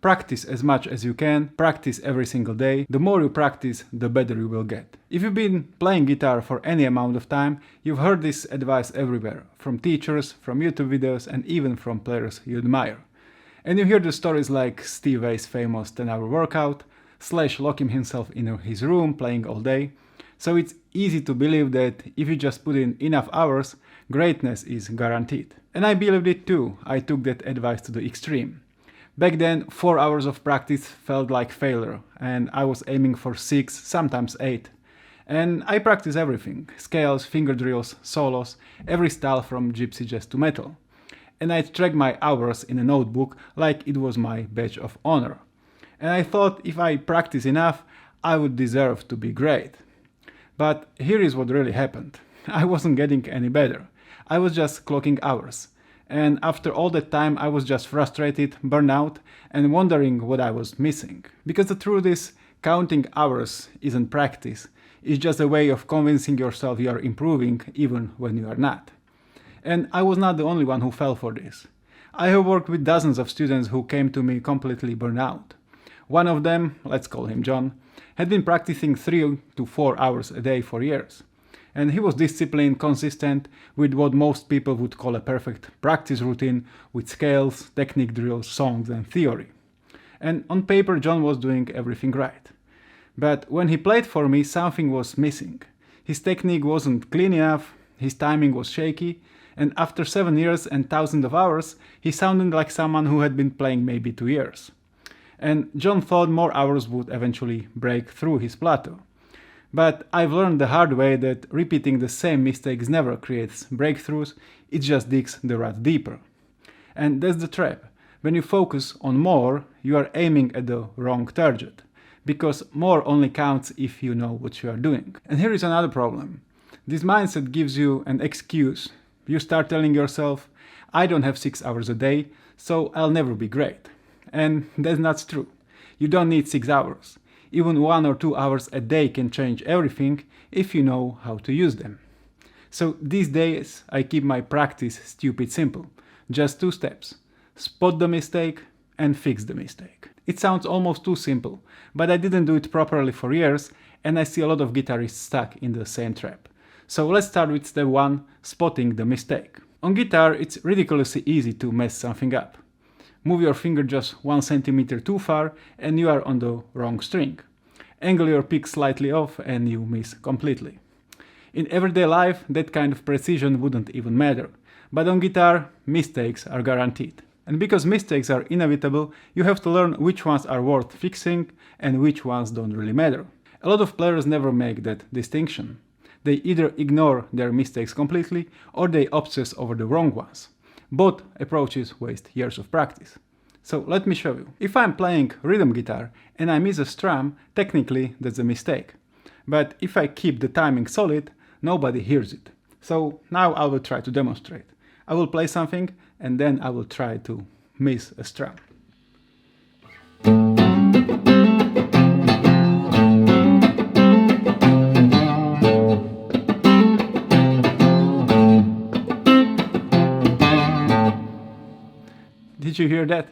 Practice as much as you can, practice every single day. The more you practice, the better you will get. If you've been playing guitar for any amount of time, you've heard this advice everywhere, from teachers, from YouTube videos, and even from players you admire. And you hear the stories like Steve Vai's famous 10-hour workout, Slash locking himself in his room playing all day. So it's easy to believe that if you just put in enough hours, greatness is guaranteed. And I believed it too. I took that advice to the extreme. Back then, 4 hours of practice felt like failure, and I was aiming for 6, sometimes 8. And I practiced everything: scales, finger drills, solos, every style from gypsy jazz to metal. And I tracked my hours in a notebook like it was my badge of honor. And I thought if I practice enough, I would deserve to be great. But here is what really happened. I wasn't getting any better. I was just clocking hours. And after all that time, I was just frustrated, burned out, and wondering what I was missing. Because the truth is, counting hours isn't practice. It's just a way of convincing yourself you are improving even when you are not. And I was not the only one who fell for this. I have worked with dozens of students who came to me completely burned out. One of them, let's call him John, had been practicing 3 to 4 hours a day for years. And he was disciplined, consistent, with what most people would call a perfect practice routine, with scales, technique drills, songs, and theory. And on paper, John was doing everything right. But when he played for me, something was missing. His technique wasn't clean enough, his timing was shaky, and after 7 years and thousands of hours, he sounded like someone who had been playing maybe 2 years. And John thought more hours would eventually break through his plateau. But I've learned the hard way that repeating the same mistakes never creates breakthroughs, it just digs the rut deeper. And that's the trap. When you focus on more, you are aiming at the wrong target. Because more only counts if you know what you are doing. And here is another problem. This mindset gives you an excuse. You start telling yourself, I don't have 6 hours a day, so I'll never be great. And that's not true. You don't need 6 hours. Even 1 or 2 hours a day can change everything if you know how to use them. So these days I keep my practice stupid simple. Just 2 steps. Spot the mistake and fix the mistake. It sounds almost too simple, but I didn't do it properly for years and I see a lot of guitarists stuck in the same trap. So let's start with step 1, spotting the mistake. On guitar it's ridiculously easy to mess something up. Move your finger just 1 centimeter too far and you are on the wrong string. Angle your pick slightly off and you miss completely. In everyday life, that kind of precision wouldn't even matter. But on guitar, mistakes are guaranteed. And because mistakes are inevitable, you have to learn which ones are worth fixing and which ones don't really matter. A lot of players never make that distinction. They either ignore their mistakes completely or they obsess over the wrong ones. Both approaches waste years of practice. So let me show you. If I'm playing rhythm guitar and I miss a strum, technically that's a mistake. But if I keep the timing solid, nobody hears it. So now I will try to demonstrate. I will play something and then I will try to miss a strum. Did you hear that?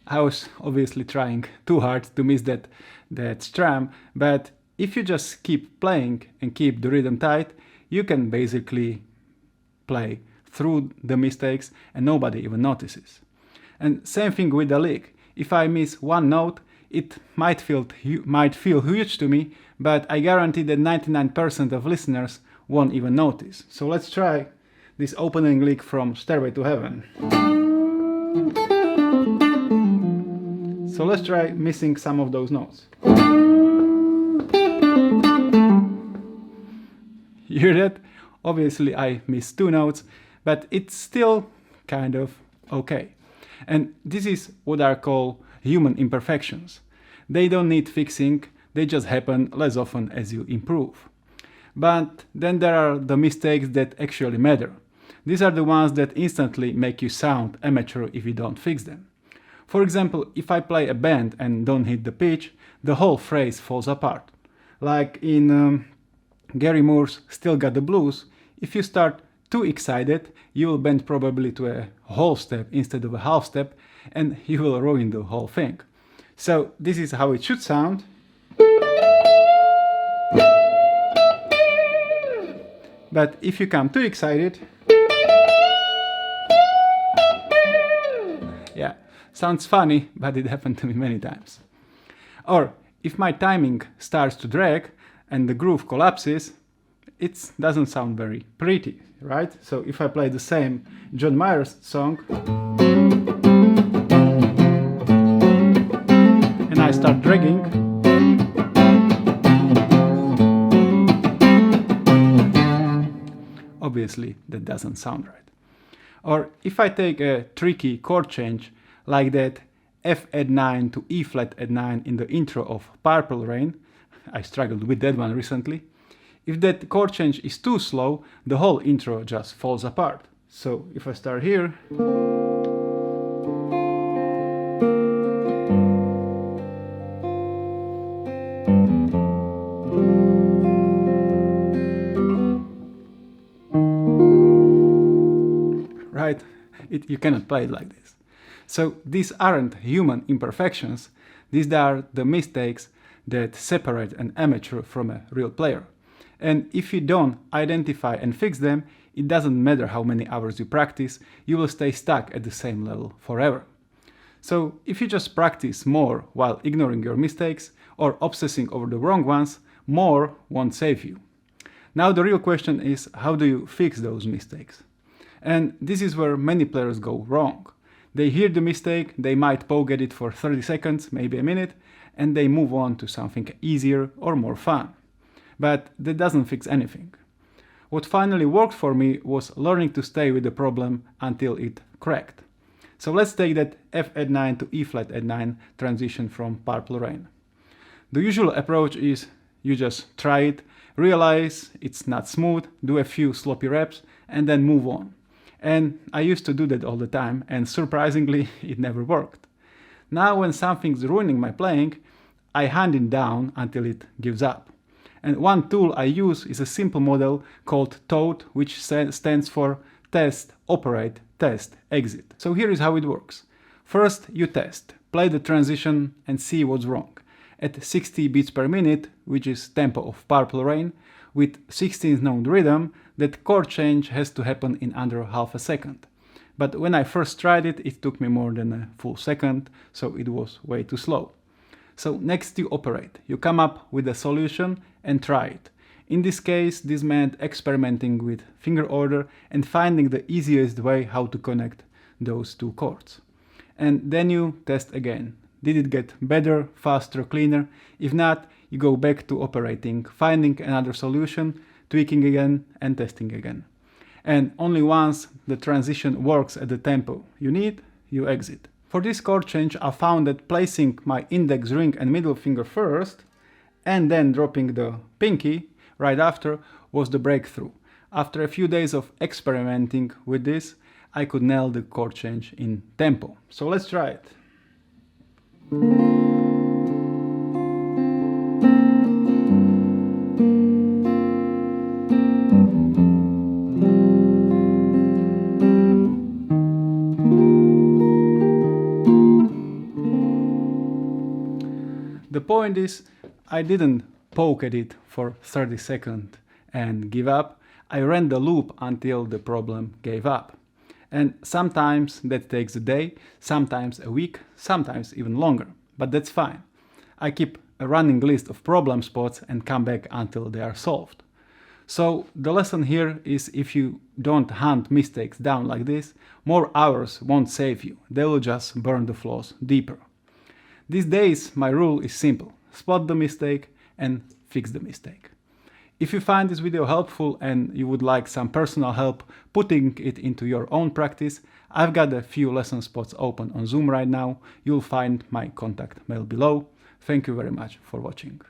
I was obviously trying too hard to miss that strum, but if you just keep playing and keep the rhythm tight, you can basically play through the mistakes and nobody even notices. And same thing with the lick. If I miss one note, it might feel huge to me, but I guarantee that 99% of listeners won't even notice. So let's try this opening lick from Stairway to Heaven. So let's try missing some of those notes. You hear that? Obviously I missed 2 notes, but it's still kind of okay. And this is what are called human imperfections. They don't need fixing, they just happen less often as you improve. But then there are the mistakes that actually matter. These are the ones that instantly make you sound amateur if you don't fix them. For example, if I play a bend and don't hit the pitch, the whole phrase falls apart. Like in Gary Moore's Still Got the Blues, if you start too excited, you will bend probably to a whole step instead of a half step, and you will ruin the whole thing. So this is how it should sound. But if you come too excited, yeah, sounds funny, but it happened to me many times. Or if my timing starts to drag and the groove collapses, it doesn't sound very pretty, right? So if I play the same John Mayer's song and I start dragging, obviously that doesn't sound right. Or if I take a tricky chord change like that F add 9 to E flat add 9 in the intro of Purple Rain, I struggled with that one recently. If that chord change is too slow, the whole intro just falls apart. So if I start here, right? You cannot play it like this. So these aren't human imperfections, these are the mistakes that separate an amateur from a real player. And if you don't identify and fix them, it doesn't matter how many hours you practice, you will stay stuck at the same level forever. So if you just practice more while ignoring your mistakes or obsessing over the wrong ones, more won't save you. Now the real question is, how do you fix those mistakes? And this is where many players go wrong. They hear the mistake, they might poke at it for 30 seconds, maybe a minute, and they move on to something easier or more fun. But that doesn't fix anything. What finally worked for me was learning to stay with the problem until it cracked. So let's take that F add 9 to E flat add 9 transition from Purple Rain. The usual approach is you just try it, realize it's not smooth, do a few sloppy reps, and then move on. And I used to do that all the time, and surprisingly, it never worked. Now when something's ruining my playing, I hand it down until it gives up. And one tool I use is a simple model called TOAD, which stands for Test, Operate, Test, Exit. So here is how it works. First, you test, play the transition and see what's wrong. At 60 beats per minute, which is tempo of Purple Rain, with 16th note rhythm, that chord change has to happen in under half a second. But when I first tried it, it took me more than a full second, so it was way too slow. So next you operate. You come up with a solution and try it. In this case, this meant experimenting with finger order and finding the easiest way how to connect those two chords. And then you test again. Did it get better, faster, cleaner? If not, you go back to operating, finding another solution, tweaking again and testing again. And only once the transition works at the tempo you need, you exit. For this chord change, I found that placing my index ring and middle finger first and then dropping the pinky right after was the breakthrough. After a few days of experimenting with this, I could nail the chord change in tempo. So let's try it. The point is, I didn't poke at it for 30 seconds and give up. I ran the loop until the problem gave up. And sometimes that takes a day, sometimes a week, sometimes even longer. But that's fine. I keep a running list of problem spots and come back until they are solved. So the lesson here is, if you don't hunt mistakes down like this, more hours won't save you. They will just burn the flaws deeper. These days, my rule is simple. Spot the mistake and fix the mistake. If you find this video helpful and you would like some personal help putting it into your own practice, I've got a few lesson spots open on Zoom right now. You'll find my contact mail below. Thank you very much for watching.